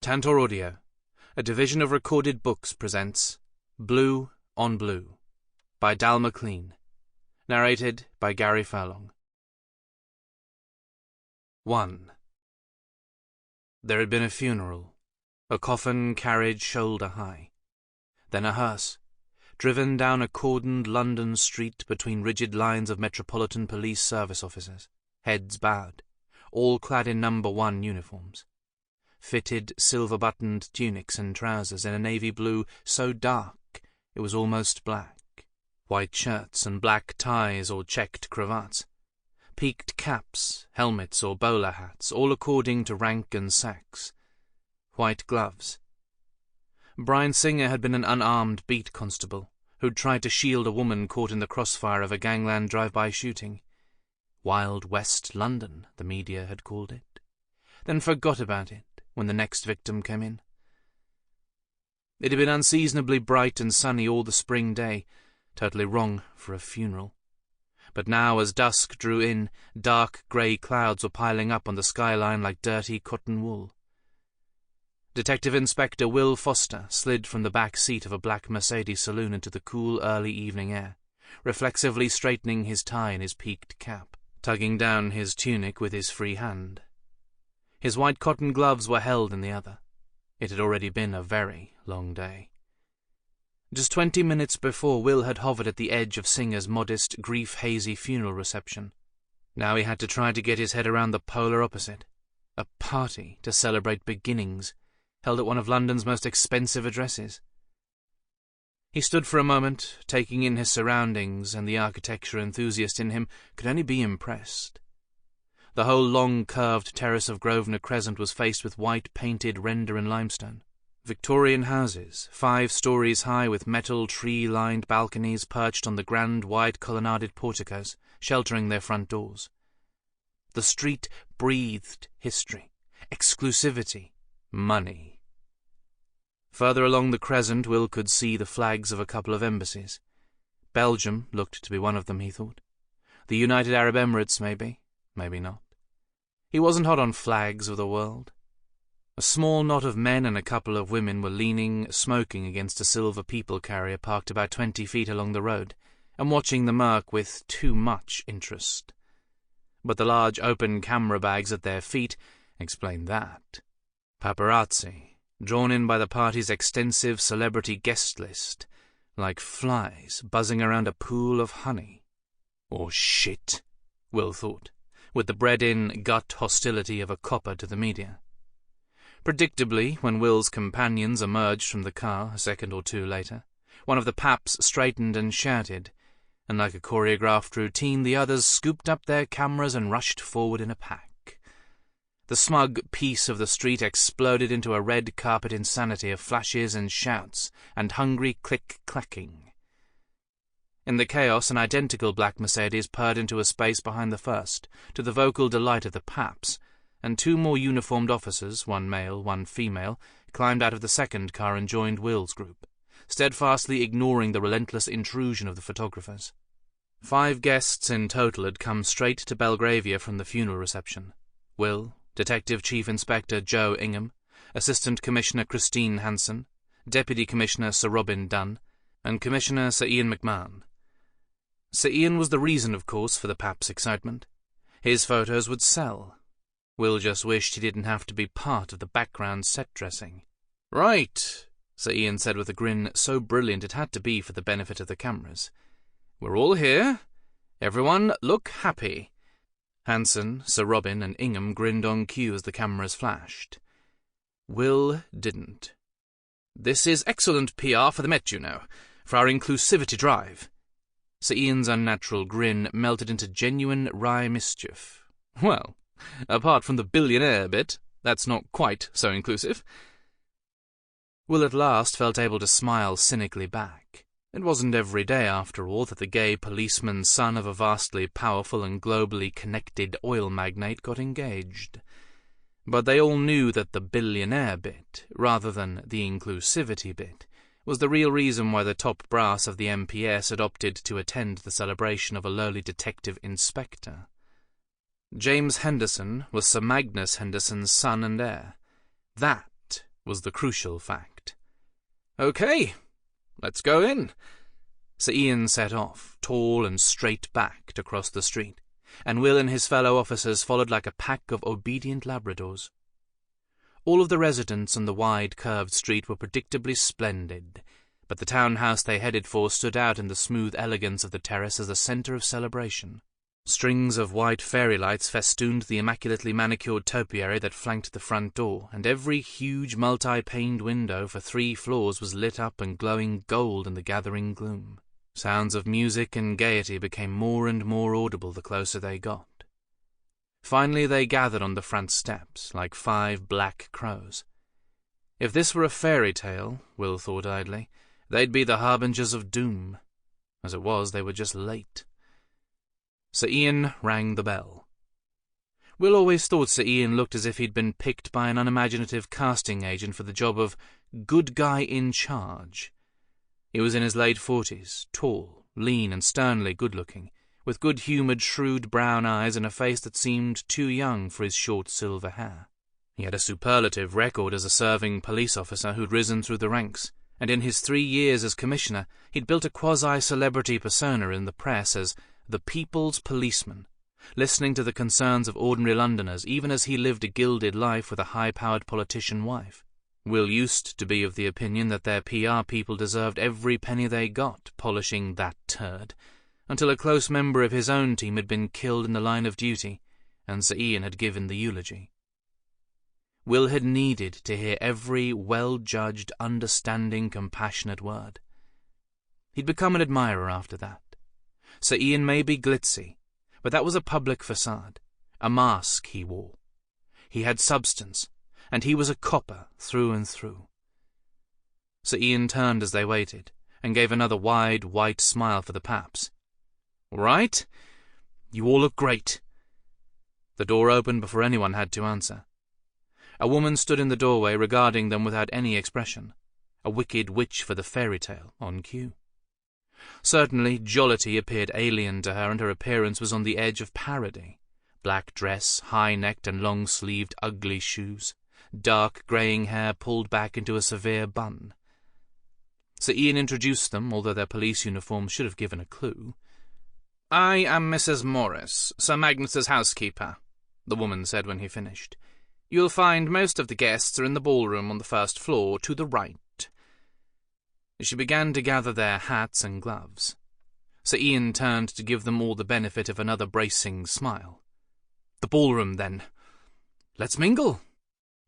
Tantor Audio, a division of Recorded Books, presents Blue on Blue by Dal Maclean, narrated by Furlong. 1. There had been a funeral, a coffin carried shoulder high, then a hearse, driven down a cordoned London street between rigid lines of Metropolitan Police Service officers, heads bowed, all clad in No. 1 uniforms. Fitted silver-buttoned tunics and trousers in a navy blue so dark it was almost black, white shirts and black ties or checked cravats, peaked caps, helmets or bowler hats, all according to rank and sex, white gloves. Brian Singer had been an unarmed beat constable who'd tried to shield a woman caught in the crossfire of a gangland drive-by shooting. Wild West London, the media had called it, then forgot about it when the next victim came in. It had been unseasonably bright and sunny all the spring day, totally wrong for a funeral. But now, as dusk drew in, dark grey clouds were piling up on the skyline like dirty cotton wool. Detective Inspector Will Foster slid from the back seat of a black Mercedes saloon into the cool early evening air, reflexively straightening his tie in his peaked cap, tugging down his tunic with his free hand. His white cotton gloves were held in the other. It had already been a very long day. Just 20 minutes before, Will had hovered at the edge of Singer's modest, grief-hazy funeral reception. Now he had to try to get his head around the polar opposite. A party to celebrate beginnings, held at one of London's most expensive addresses. He stood for a moment, taking in his surroundings, and the architecture enthusiast in him could only be impressed. The whole long, curved terrace of Grosvenor Crescent was faced with white-painted render and limestone. Victorian houses, 5 stories high with metal tree-lined balconies perched on the grand, wide colonnaded porticos, sheltering their front doors. The street breathed history, exclusivity, money. Further along the Crescent, Will could see the flags of a couple of embassies. Belgium looked to be one of them, he thought. The United Arab Emirates, maybe. Maybe not. He wasn't hot on flags of the world. A small knot of men and a couple of women were leaning, smoking against a silver people carrier parked about 20 feet along the road, and watching the murk with too much interest. But the large open camera bags at their feet explained that. Paparazzi, drawn in by the party's extensive celebrity guest list, like flies buzzing around a pool of honey. Or shit, Will thought, with the bred-in gut hostility of a copper to the media. Predictably, when Will's companions emerged from the car a second or two later, one of the paps straightened and shouted, and like a choreographed routine the others scooped up their cameras and rushed forward in a pack. The smug peace of the street exploded into a red carpet insanity of flashes and shouts and hungry click-clacking. In the chaos, an identical black Mercedes purred into a space behind the first, to the vocal delight of the paps, and 2 more uniformed officers, one male, one female, climbed out of the second car and joined Will's group, steadfastly ignoring the relentless intrusion of the photographers. 5 guests in total had come straight to Belgravia from the funeral reception. Will, Detective Chief Inspector Joe Ingham, Assistant Commissioner Christine Hanson, Deputy Commissioner Sir Robin Dunn, and Commissioner Sir Ian McMahon. Sir Ian was the reason, of course, for the pap's excitement. His photos would sell. Will just wished he didn't have to be part of the background set dressing. "Right," Sir Ian said with a grin so brilliant it had to be for the benefit of the cameras. "We're all here. Everyone look happy." Hanson, Sir Robin, and Ingham grinned on cue as the cameras flashed. Will didn't. "This is excellent PR for the Met, you know, for our inclusivity drive." Sir Ian's unnatural grin melted into genuine wry mischief. "Well, apart from the billionaire bit, that's not quite so inclusive." Will at last felt able to smile cynically back. It wasn't every day, after all, that the gay policeman's son of a vastly powerful and globally connected oil magnate got engaged. But they all knew that the billionaire bit, rather than the inclusivity bit, was the real reason why the top brass of the MPS had opted to attend the celebration of a lowly detective inspector. James Henderson was Sir Magnus Henderson's son and heir. That was the crucial fact. "Okay, let's go in." Sir Ian set off, tall and straight-backed, across the street, and Will and his fellow officers followed like a pack of obedient Labradors. All of the residents on the wide, curved street were predictably splendid, but the townhouse they headed for stood out in the smooth elegance of the terrace as a centre of celebration. Strings of white fairy lights festooned the immaculately manicured topiary that flanked the front door, and every huge multi-paned window for 3 floors was lit up and glowing gold in the gathering gloom. Sounds of music and gaiety became more and more audible the closer they got. Finally they gathered on the front steps, like 5 black crows. If this were a fairy tale, Will thought idly, they'd be the harbingers of doom. As it was, they were just late. Sir Ian rang the bell. Will always thought Sir Ian looked as if he'd been picked by an unimaginative casting agent for the job of good guy in charge. He was in his late 40s, tall, lean and sternly good-looking, with good-humoured, shrewd brown eyes and a face that seemed too young for his short silver hair. He had a superlative record as a serving police officer who'd risen through the ranks, and in his 3 years as commissioner he'd built a quasi-celebrity persona in the press as the people's policeman, listening to the concerns of ordinary Londoners even as he lived a gilded life with a high-powered politician wife. Will used to be of the opinion that their PR people deserved every penny they got polishing that turd, until a close member of his own team had been killed in the line of duty, and Sir Ian had given the eulogy. Will had needed to hear every well-judged, understanding, compassionate word. He'd become an admirer after that. Sir Ian may be glitzy, but that was a public facade, a mask he wore. He had substance, and he was a copper through and through. Sir Ian turned as they waited, and gave another wide, white smile for the paps. "All right? You all look great." The door opened before anyone had to answer. A woman stood in the doorway regarding them without any expression, a wicked witch for the fairy tale on cue. Certainly, jollity appeared alien to her, and her appearance was on the edge of parody. Black dress, high-necked and long-sleeved ugly shoes, dark greying hair pulled back into a severe bun. Sir Ian introduced them, although their police uniforms should have given a clue. "I am Mrs. Morris, Sir Magnus's housekeeper," the woman said when he finished. "You'll find most of the guests are in the ballroom on the first floor, to the right." She began to gather their hats and gloves. Sir Ian turned to give them all the benefit of another bracing smile. "The ballroom, then. Let's mingle."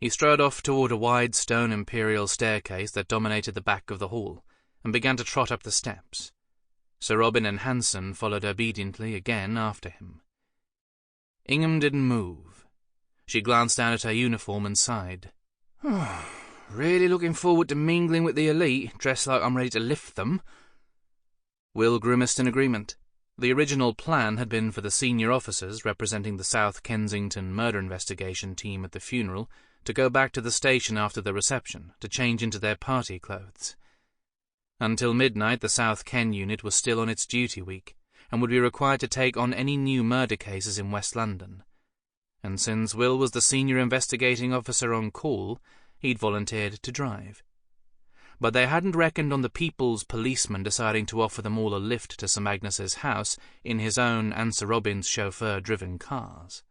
He strode off toward a wide stone imperial staircase that dominated the back of the hall, and began to trot up the steps. Sir Robin and Hanson followed obediently again after him. Ingham didn't move. She glanced down at her uniform and sighed. "Really looking forward to mingling with the elite, dressed like I'm ready to lift them." Will grimaced in agreement. The original plan had been for the senior officers representing the South Kensington murder investigation team at the funeral to go back to the station after the reception to change into their party clothes. Until midnight, the South Ken unit was still on its duty week and would be required to take on any new murder cases in West London. And since Will was the senior investigating officer on call, he'd volunteered to drive. But they hadn't reckoned on the people's policeman deciding to offer them all a lift to Sir Magnus's house in his own and Sir Robin's chauffeur-driven cars.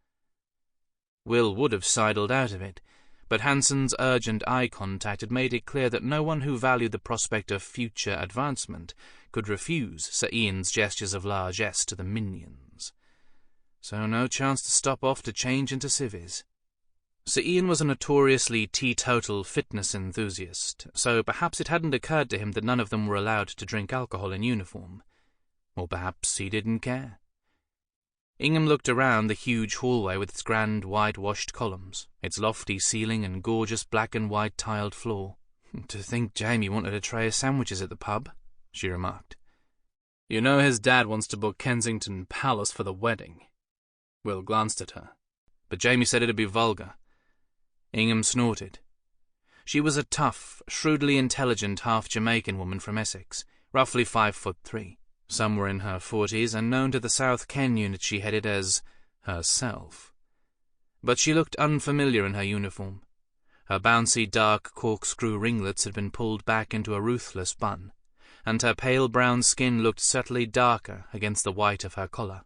Will would have sidled out of it, but Hanson's urgent eye contact had made it clear that no one who valued the prospect of future advancement could refuse Sir Ian's gestures of largesse to the minions. So no chance to stop off to change into civvies. Sir Ian was a notoriously teetotal fitness enthusiast, so perhaps it hadn't occurred to him that none of them were allowed to drink alcohol in uniform. Or perhaps he didn't care. Ingham looked around the huge hallway with its grand whitewashed columns, its lofty ceiling and gorgeous black and white tiled floor. "To think Jamie wanted a tray of sandwiches at the pub," she remarked. "You know his dad wants to book Kensington Palace for the wedding." Will glanced at her. But Jamie said it'd be vulgar. Ingham snorted. She was a tough, shrewdly intelligent half-Jamaican woman from Essex, roughly 5'3", somewhere in her 40s, and known to the South Ken unit she headed as herself. But she looked unfamiliar in her uniform. Her bouncy dark corkscrew ringlets had been pulled back into a ruthless bun, and her pale brown skin looked subtly darker against the white of her collar.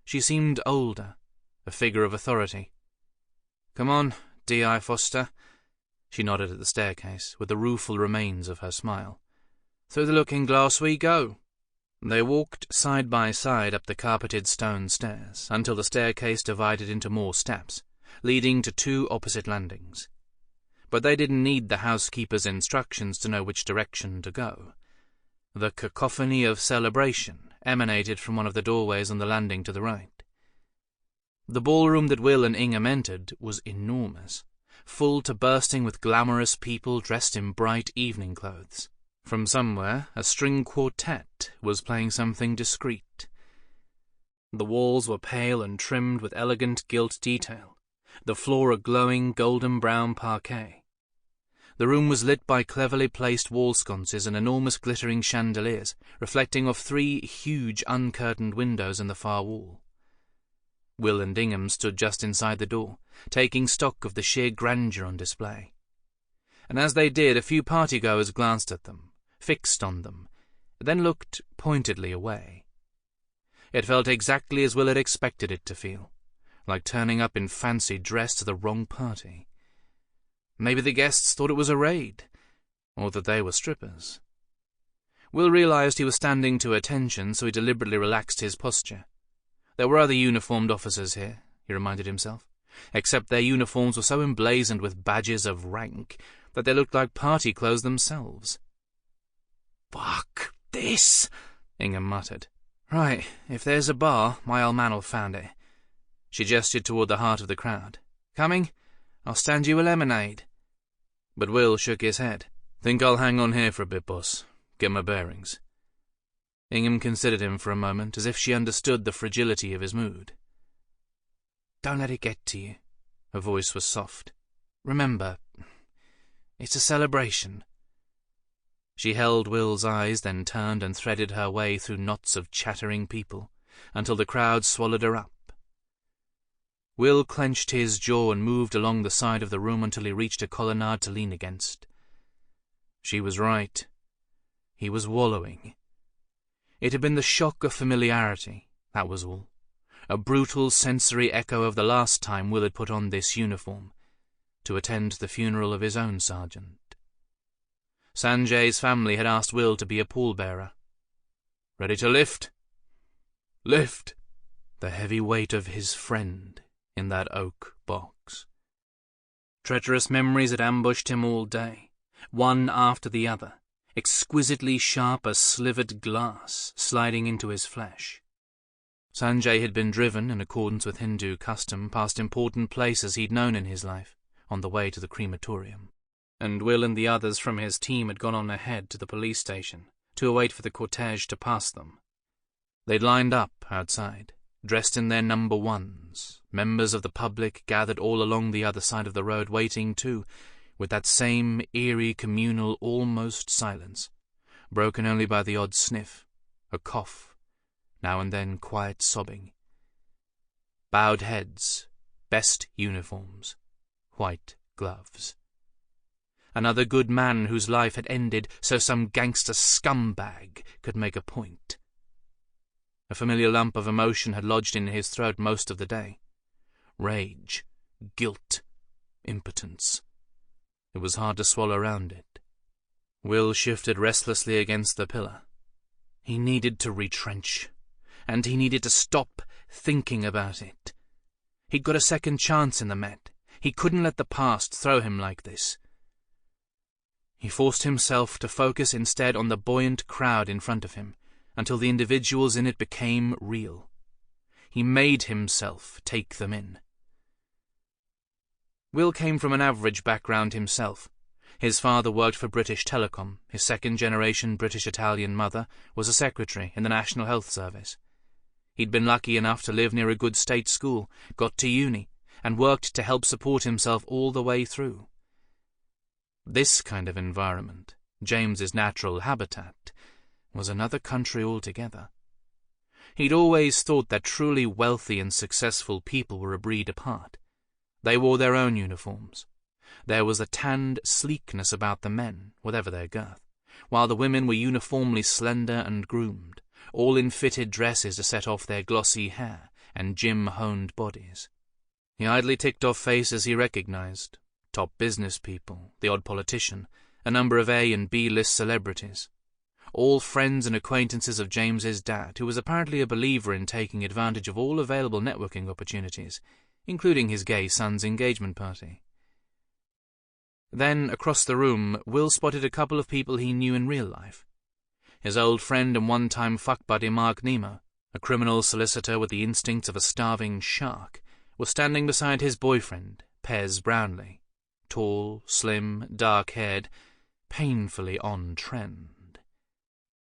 She seemed older, a figure of authority. "Come on, D.I. Foster." She nodded at the staircase, with the rueful remains of her smile. "Through the looking-glass we go." They walked side by side up the carpeted stone stairs, until the staircase divided into more steps, leading to 2 opposite landings. But they didn't need the housekeeper's instructions to know which direction to go. The cacophony of celebration emanated from one of the doorways on the landing to the right. The ballroom that Will and Ingham entered was enormous, full to bursting with glamorous people dressed in bright evening clothes. From somewhere, a string quartet was playing something discreet. The walls were pale and trimmed with elegant gilt detail, the floor a glowing golden-brown parquet. The room was lit by cleverly placed wall sconces and enormous glittering chandeliers, reflecting off 3 huge uncurtained windows in the far wall. Will and Ingham stood just inside the door, taking stock of the sheer grandeur on display. And as they did, a few partygoers glanced at them, fixed on them, then looked pointedly away. It felt exactly as Will had expected it to feel, like turning up in fancy dress to the wrong party. Maybe the guests thought it was a raid, or that they were strippers. Will realized he was standing to attention, so he deliberately relaxed his posture. There were other uniformed officers here, he reminded himself, except their uniforms were so emblazoned with badges of rank that they looked like party clothes themselves. "Fuck this," Ingham muttered. "Right, if there's a bar, my old man'll found it." She gestured toward the heart of the crowd. "Coming? I'll stand you a lemonade." But Will shook his head. "Think I'll hang on here for a bit, boss. Get my bearings." Ingham considered him for a moment, as if she understood the fragility of his mood. "Don't let it get to you." Her voice was soft. "Remember, it's a celebration." She held Will's eyes, then turned and threaded her way through knots of chattering people, until the crowd swallowed her up. Will clenched his jaw and moved along the side of the room until he reached a colonnade to lean against. She was right. He was wallowing. It had been the shock of familiarity, that was all. A brutal sensory echo of the last time Will had put on this uniform, to attend the funeral of his own sergeant. Sanjay's family had asked Will to be a pallbearer. "Ready to lift?" Lift! The heavy weight of his friend in that oak box. Treacherous memories had ambushed him all day, one after the other, exquisitely sharp as slivered glass sliding into his flesh. Sanjay had been driven, in accordance with Hindu custom, past important places he'd known in his life, on the way to the crematorium, and Will and the others from his team had gone on ahead to the police station to await for the cortege to pass them. They'd lined up outside, dressed in their number ones, members of the public gathered all along the other side of the road, waiting too, with that same eerie communal almost silence, broken only by the odd sniff, a cough, now and then quiet sobbing. Bowed heads, best uniforms, white gloves. Another good man whose life had ended so some gangster scumbag could make a point. A familiar lump of emotion had lodged in his throat most of the day. Rage, guilt, impotence. It was hard to swallow round it. Will shifted restlessly against the pillar. He needed to retrench, and he needed to stop thinking about it. He'd got a second chance in the Met. He couldn't let the past throw him like this. He forced himself to focus instead on the buoyant crowd in front of him, until the individuals in it became real. He made himself take them in. Will came from an average background himself. His father worked for British Telecom. His second-generation British-Italian mother was a secretary in the National Health Service. He'd been lucky enough to live near a good state school, got to uni, and worked to help support himself all the way through. This kind of environment, James's natural habitat, was another country altogether. He'd always thought that truly wealthy and successful people were a breed apart. They wore their own uniforms, There was a tanned sleekness about the men, whatever their girth, while the women were uniformly slender and groomed, all in fitted dresses to set off their glossy hair and gym-honed bodies. He idly ticked off faces he recognized: top business people, the odd politician, a number of A and B-list celebrities, all friends and acquaintances of James's dad, who was apparently a believer in taking advantage of all available networking opportunities, including his gay son's engagement party. Then, across the room, Will spotted a couple of people he knew in real life. His old friend and one-time fuck-buddy Mark Nemo, a criminal solicitor with the instincts of a starving shark, was standing beside his boyfriend, Pez Brownlee, tall, slim, dark-haired, painfully on-trend.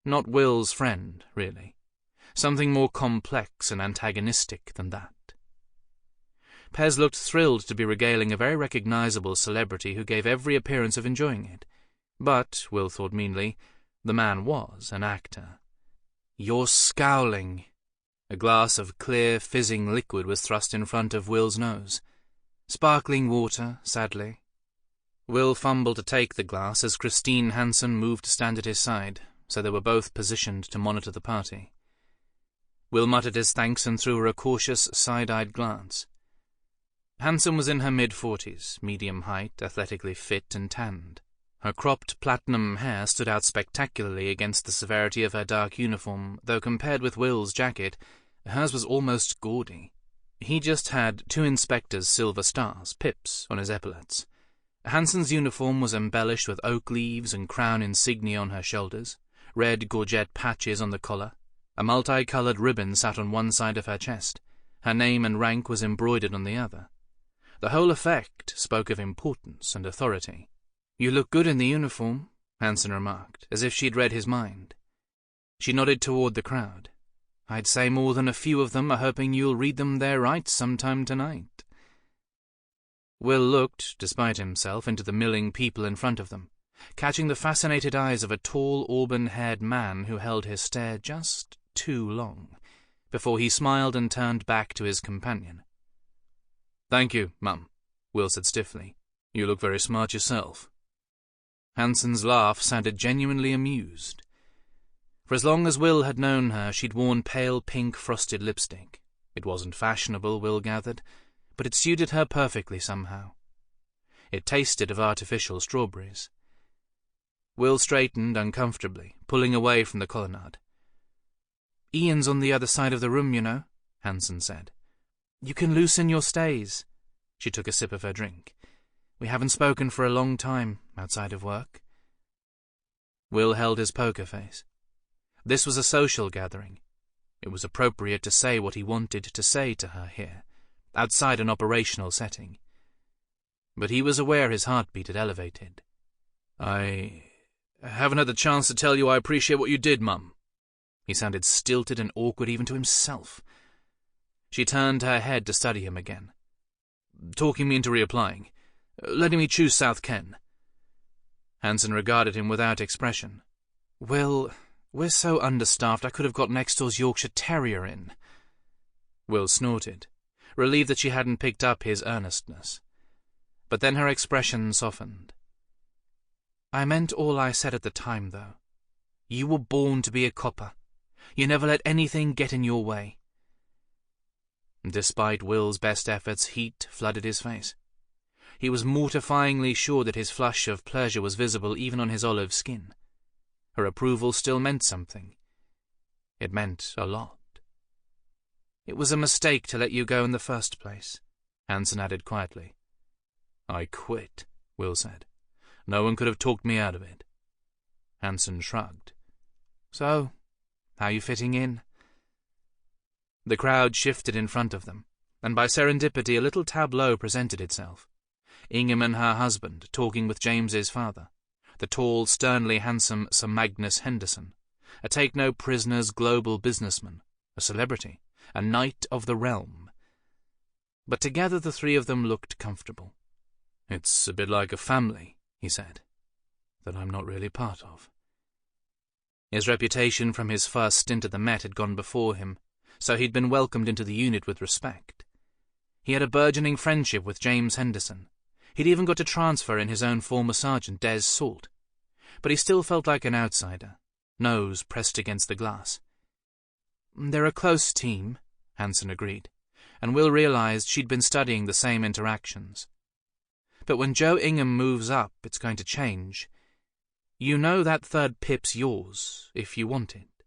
Not Will's friend, really. Something more complex and antagonistic than that. Pez looked thrilled to be regaling a very recognizable celebrity who gave every appearance of enjoying it. But, Will thought meanly, the man was an actor. "You're scowling." A glass of clear, fizzing liquid was thrust in front of Will's nose. Sparkling water, sadly. Will fumbled to take the glass as Christine Hansen moved to stand at his side, so they were both positioned to monitor the party. Will muttered his thanks and threw her a cautious, side-eyed glance. Hansen was in her mid-40s, medium height, athletically fit and tanned. Her cropped platinum hair stood out spectacularly against the severity of her dark uniform, though compared with Will's jacket, hers was almost gaudy. He just had 2 inspector's silver stars, pips, on his epaulets. Hansen's uniform was embellished with oak leaves and crown insignia on her shoulders, red gorget patches on the collar. A multicolored ribbon sat on one side of her chest. Her name and rank was embroidered on the other. The whole effect spoke of importance and authority. "You look good in the uniform," Hansen remarked, as if she'd read his mind. She nodded toward the crowd. "I'd say more than a few of them are hoping you'll read them their rights sometime tonight." Will looked, despite himself, into the milling people in front of them, catching the fascinated eyes of a tall, auburn-haired man who held his stare just too long, before he smiled and turned back to his companion. "Thank you, Mum," Will said stiffly. "You look very smart yourself." Hansen's laugh sounded genuinely amused. For as long as Will had known her, she'd worn pale pink frosted lipstick. It wasn't fashionable, Will gathered, but it suited her perfectly somehow. It tasted of artificial strawberries. Will straightened uncomfortably, pulling away from the colonnade. "Ian's on the other side of the room, you know," Hansen said. "You can loosen your stays." She took a sip of her drink. "We haven't spoken for a long time, outside of work." Will held his poker face. This was a social gathering. It was appropriate to say what he wanted to say to her here, outside an operational setting. But he was aware his heartbeat had elevated. "I haven't had the chance to tell you I appreciate what you did, Mum." He sounded stilted and awkward even to himself. She turned her head to study him again. "Talking me into reapplying. Letting me choose South Ken." Hansen regarded him without expression. "Will, we're so understaffed I could have got next door's Yorkshire Terrier in." Will snorted, relieved that she hadn't picked up his earnestness. But then her expression softened. "I meant all I said at the time, though. You were born to be a copper. You never let anything get in your way." Despite Will's best efforts, heat flooded his face. He was mortifyingly sure that his flush of pleasure was visible even on his olive skin. Her approval still meant something. It meant a lot. "It was a mistake to let you go in the first place," Hansen added quietly. "I quit," Will said. "No one could have talked me out of it." Hansen shrugged. "So, how you fitting in?" The crowd shifted in front of them, and by serendipity a little tableau presented itself. Ingham and her husband talking with James's father, the tall, sternly handsome Sir Magnus Henderson, a take-no-prisoners global businessman, a celebrity, a knight of the realm. But together the three of them looked comfortable. "It's a bit like a family," he said, "that I'm not really part of." His reputation from his first stint at the Met had gone before him, so he'd been welcomed into the unit with respect. He had a burgeoning friendship with James Henderson. He'd even got to transfer in his own former sergeant, Des Salt. But he still felt like an outsider, nose pressed against the glass. "They're a close team," Hansen agreed, and Will realized she'd been studying the same interactions. "But when Joe Ingham moves up, it's going to change. You know that third pip's yours, if you want it."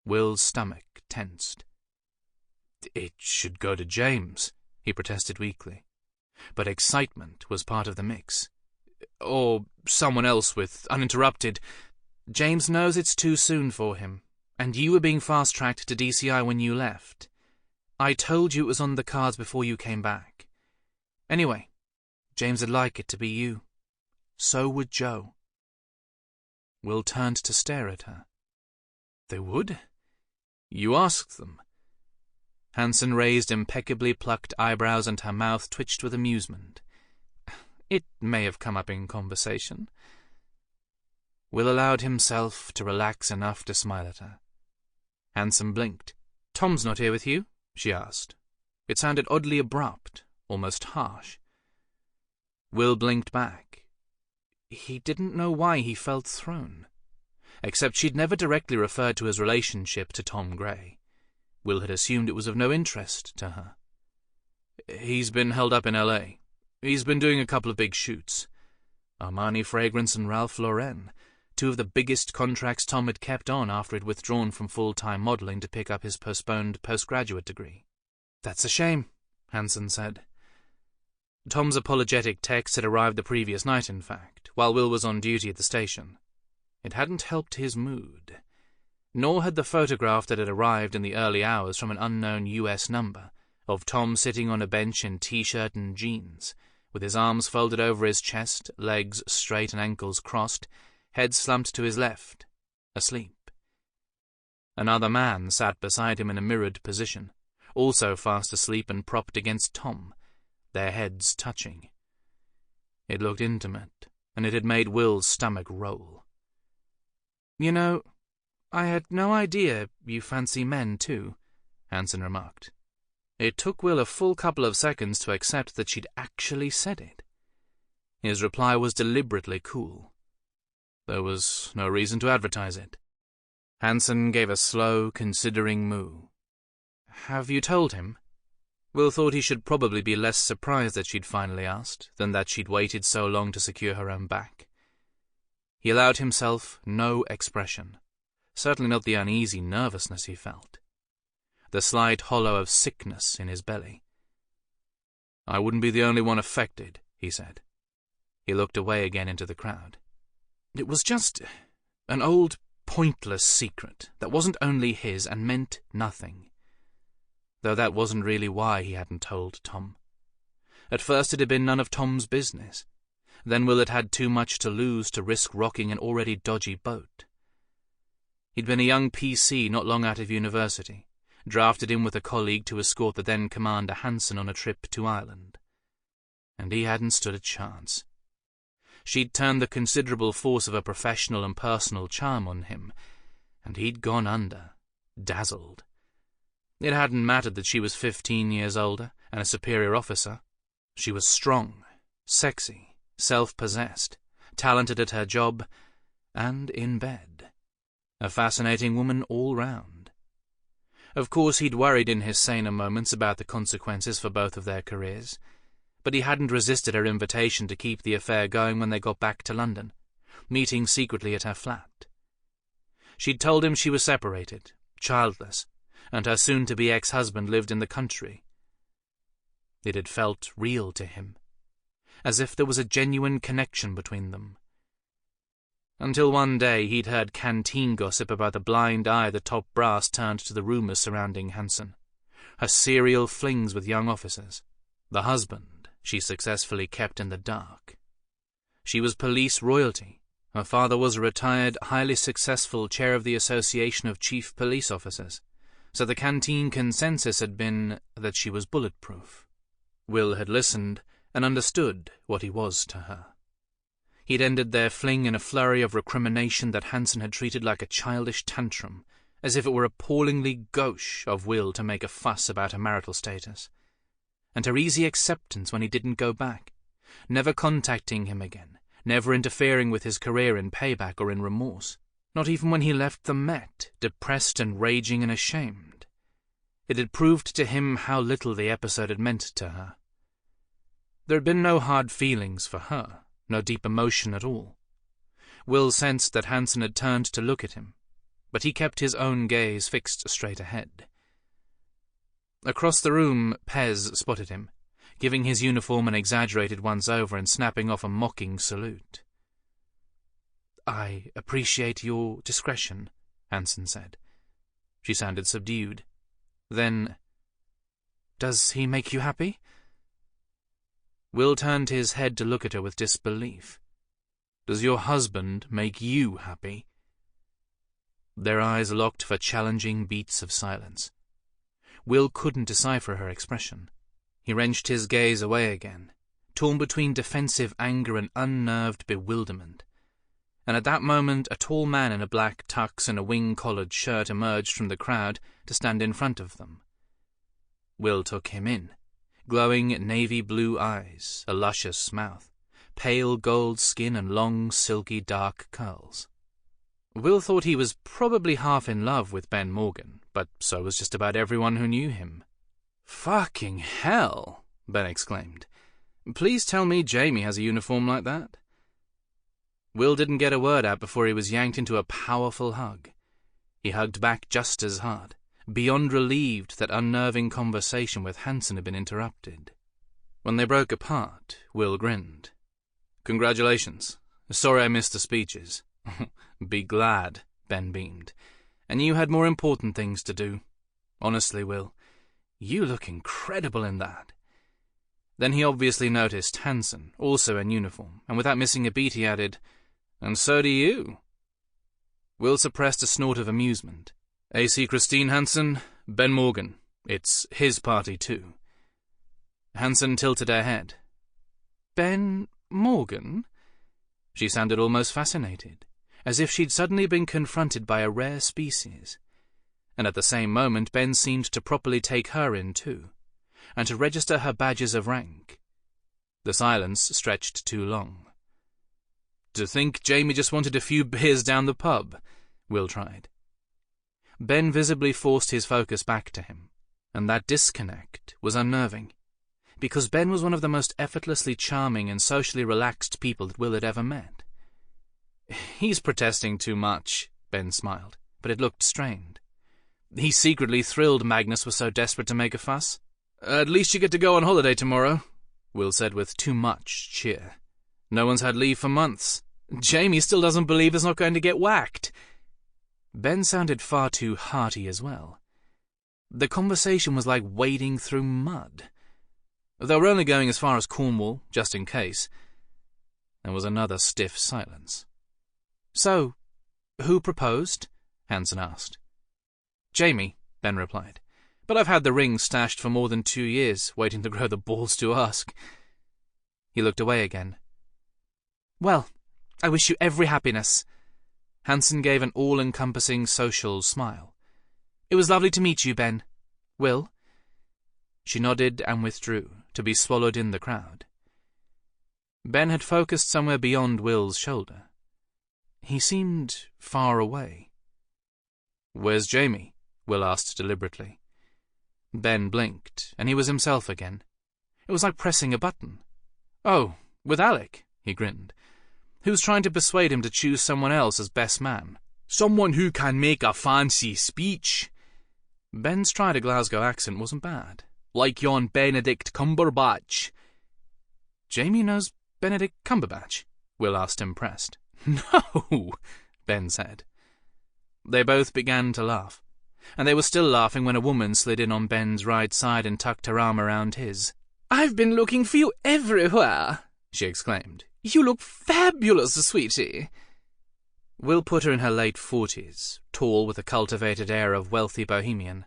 Will's stomach tensed. "It should go to James," he protested weakly. But excitement was part of the mix. "Or someone else with uninterrupted—" "James knows it's too soon for him, and you were being fast-tracked to DCI when you left. I told you it was on the cards before you came back. Anyway, James would like it to be you. So would Joe." Will turned to stare at her. "They would? You asked them?" Hansen raised impeccably plucked eyebrows and her mouth twitched with amusement. "It may have come up in conversation." Will allowed himself to relax enough to smile at her. Hansen blinked. "Tom's not here with you?" she asked. It sounded oddly abrupt, almost harsh. Will blinked back. He didn't know why he felt thrown. Except she'd never directly referred to his relationship to Tom Gray. Will had assumed it was of no interest to her. "He's been held up in L.A. He's been doing a couple of big shoots. Armani Fragrance and Ralph Lauren, two of the biggest contracts Tom had kept on after he'd withdrawn from full-time modeling to pick up his postponed postgraduate degree." "That's a shame," Hansen said. Tom's apologetic text had arrived the previous night, in fact, while Will was on duty at the station. It hadn't helped his mood. Nor had the photograph that had arrived in the early hours from an unknown U.S. number, of Tom sitting on a bench in T-shirt and jeans, with his arms folded over his chest, legs straight and ankles crossed, head slumped to his left, asleep. Another man sat beside him in a mirrored position, also fast asleep and propped against Tom, their heads touching. It looked intimate, and it had made Will's stomach roll. "You know, I had no idea you fancy men, too," Hansen remarked. It took Will a full couple of seconds to accept that she'd actually said it. His reply was deliberately cool. There was no reason to advertise it. Hansen gave a slow, considering moo. "Have you told him?" Will thought he should probably be less surprised that she'd finally asked than that she'd waited so long to secure her own back. He allowed himself no expression, certainly not the uneasy nervousness he felt, the slight hollow of sickness in his belly. "I wouldn't be the only one affected," he said. He looked away again into the crowd. "It was just an old, pointless secret that wasn't only his and meant nothing. Though that wasn't really why he hadn't told Tom. At first it had been none of Tom's business. Then Will had had too much to lose to risk rocking an already dodgy boat. He'd been a young PC not long out of university, drafted in with a colleague to escort the then Commander Hansen on a trip to Ireland. And he hadn't stood a chance. She'd turned the considerable force of a professional and personal charm on him, and he'd gone under, dazzled. It hadn't mattered that she was 15 years older and a superior officer. She was strong, sexy, self-possessed, talented at her job, and in bed. A fascinating woman all round. Of course, he'd worried in his saner moments about the consequences for both of their careers, but he hadn't resisted her invitation to keep the affair going when they got back to London, meeting secretly at her flat. She'd told him she was separated, childless, and her soon-to-be ex-husband lived in the country. It had felt real to him, as if there was a genuine connection between them. Until one day he'd heard canteen gossip about the blind eye the top brass turned to the rumours surrounding Hansen, her serial flings with young officers, the husband she successfully kept in the dark. She was police royalty. Her father was a retired, highly successful chair of the Association of Chief Police Officers, so the canteen consensus had been that she was bulletproof. Will had listened and understood what he was to her. He'd ended their fling in a flurry of recrimination that Hansen had treated like a childish tantrum, as if it were appallingly gauche of Will to make a fuss about her marital status, and her easy acceptance when he didn't go back, never contacting him again, never interfering with his career in payback or in remorse, not even when he left the Met, depressed and raging and ashamed. It had proved to him how little the episode had meant to her. There had been no hard feelings for her, no deep emotion at all. Will sensed that Hansen had turned to look at him, but he kept his own gaze fixed straight ahead. Across the room, Pez spotted him, giving his uniform an exaggerated once-over and snapping off a mocking salute. "I appreciate your discretion," Hansen said. She sounded subdued. Then, "Does he make you happy?" Will turned his head to look at her with disbelief. "Does your husband make you happy?" Their eyes locked for challenging beats of silence. Will couldn't decipher her expression. He wrenched his gaze away again, torn between defensive anger and unnerved bewilderment. And at that moment a tall man in a black tux and a wing-collared shirt emerged from the crowd to stand in front of them. Will took him in, glowing navy-blue eyes, a luscious mouth, pale gold skin and long, silky, dark curls. Will thought he was probably half in love with Ben Morgan, but so was just about everyone who knew him. "Fucking hell!" Ben exclaimed. "Please tell me Jamie has a uniform like that." Will didn't get a word out before he was yanked into a powerful hug. He hugged back just as hard, beyond relieved that unnerving conversation with Hansen had been interrupted. When they broke apart, Will grinned. "Congratulations. Sorry I missed the speeches." "Be glad," Ben beamed. "And you had more important things to do. Honestly, Will, you look incredible in that." Then he obviously noticed Hansen, also in uniform, and without missing a beat he added, "And so do you." Will suppressed a snort of amusement. "AC Christine Hansen, Ben Morgan. It's his party, too." Hansen tilted her head. "Ben Morgan?" She sounded almost fascinated, as if she'd suddenly been confronted by a rare species. And at the same moment Ben seemed to properly take her in too, and to register her badges of rank. The silence stretched too long. "To think Jamie just wanted a few beers down the pub," Will tried. Ben visibly forced his focus back to him, and that disconnect was unnerving, because Ben was one of the most effortlessly charming and socially relaxed people that Will had ever met. "He's protesting too much," Ben smiled, but it looked strained. He secretly thrilled Magnus was so desperate to make a fuss. "At least you get to go on holiday tomorrow," Will said with too much cheer. "No one's had leave for months. Jamie still doesn't believe he's not going to get whacked." Ben sounded far too hearty as well. The conversation was like wading through mud. They were only going as far as Cornwall, just in case. There was another stiff silence. "So, who proposed?" Hansen asked. "Jamie," Ben replied. "But I've had the ring stashed for more than 2 years, waiting to grow the balls to ask." He looked away again. "Well, I wish you every happiness." Hansen gave an all-encompassing social smile. "It was lovely to meet you, Ben. Will?" She nodded and withdrew, to be swallowed in the crowd. Ben had focused somewhere beyond Will's shoulder. He seemed far away. "Where's Jamie?" Will asked deliberately. Ben blinked, and he was himself again. It was like pressing a button. "Oh, with Alec," he grinned. "Who's trying to persuade him to choose someone else as best man?" "Someone who can make a fancy speech." Ben's try to Glasgow accent wasn't bad. "Like yon Benedict Cumberbatch." "Jamie knows Benedict Cumberbatch?" Will asked, impressed. "No," Ben said. They both began to laugh, and they were still laughing when a woman slid in on Ben's right side and tucked her arm around his. "I've been looking for you everywhere," she exclaimed. "You look fabulous, sweetie." Will put her in her late 40s, tall with a cultivated air of wealthy bohemian.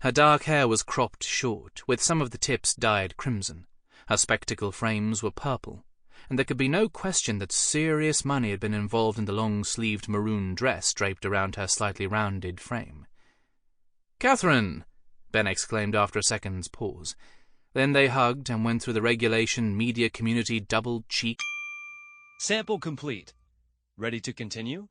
Her dark hair was cropped short, with some of the tips dyed crimson. Her spectacle frames were purple, and there could be no question that serious money had been involved in the long-sleeved maroon dress draped around her slightly rounded frame. "Catherine!" Ben exclaimed after a second's pause. Then they hugged and went through the regulation media community double-cheek. Sample complete. Ready to continue?